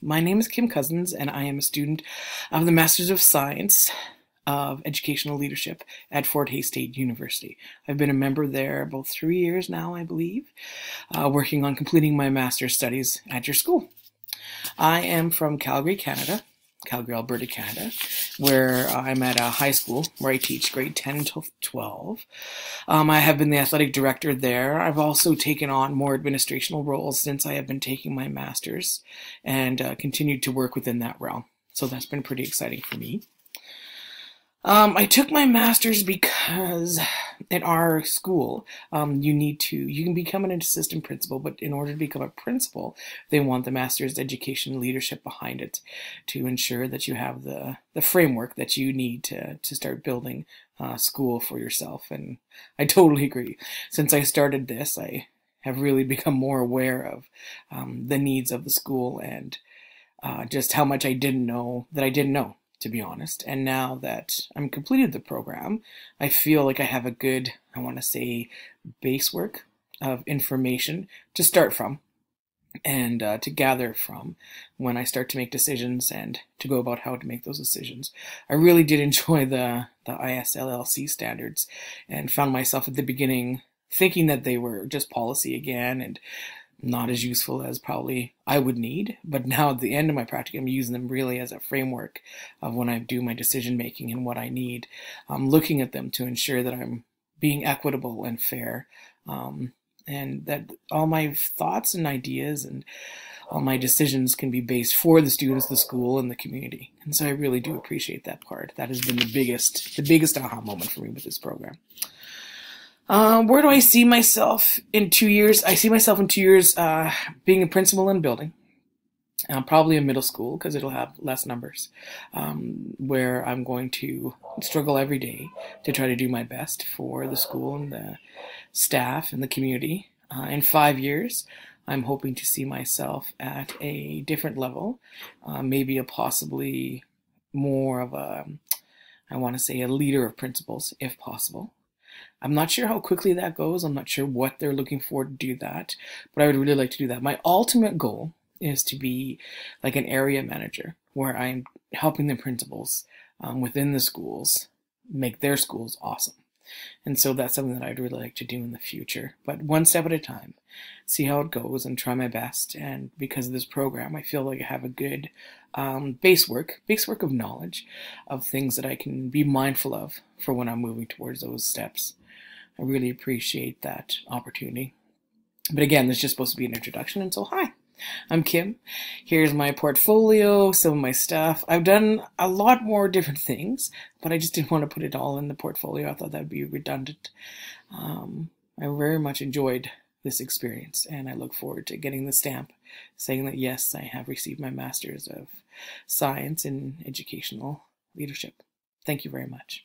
My name is Kim Cousins, and I am a student of the Masters of Science of Educational Leadership at Fort Hays State University. I've been a member there about 3 years now, I believe, working on completing my master's studies at your school. I am from Calgary, Canada, Calgary, Alberta, Canada, where I'm at a high school where I teach grade 10 to 12. I have been the athletic director there. I've also taken on more administrational roles since I have been taking my master's and continued to work within that realm. So that's been pretty exciting for me. I took my master's because at our school, you can become an assistant principal, but in order to become a principal, they want the master's education leadership behind it to ensure that you have the framework that you need to start building school for yourself. And I totally agree. Since I started this, I have really become more aware of the needs of the school and just how much I didn't know, to be honest. And now that I'm completed the program, I feel like I have a good, I want to say, base work of information to start from and to gather from when I start to make decisions and to go about how to make those decisions. I really did enjoy the ISLLC standards and found myself at the beginning thinking that they were just policy again and not as useful as probably I would need, but now at the end of my practicum, I'm using them really as a framework of when I do my decision making and what I need. I'm looking at them to ensure that I'm being equitable and fair, and that all my thoughts and ideas and all my decisions can be based for the students, the school, and the community. And so I really do appreciate that part. That has been the biggest aha moment for me with this program. Where do I see myself in 2 years? I see myself in 2 years being a principal in a building, probably a middle school because it'll have less numbers, where I'm going to struggle every day to try to do my best for the school and the staff and the community. In 5 years, I'm hoping to see myself at a different level, maybe a possibly more of a, I want to say, a leader of principals, if possible. I'm not sure how quickly that goes. I'm not sure what they're looking for to do that, but I would really like to do that. My ultimate goal is to be like an area manager where I'm helping the principals within the schools make their schools awesome. And so that's something that I'd really like to do in the future, but one step at a time, see how it goes and try my best. And because of this program, I feel like I have a good base work of knowledge of things that I can be mindful of for when I'm moving towards those steps. I really appreciate that opportunity. But again, this is just supposed to be an introduction, and so hi, I'm Kim. Here's my portfolio, some of my stuff. I've done a lot more different things, but I just didn't want to put it all in the portfolio. I thought that would be redundant. I very much enjoyed this experience, and I look forward to getting the stamp saying that yes, I have received my Master's of Science in Educational Leadership. Thank you very much.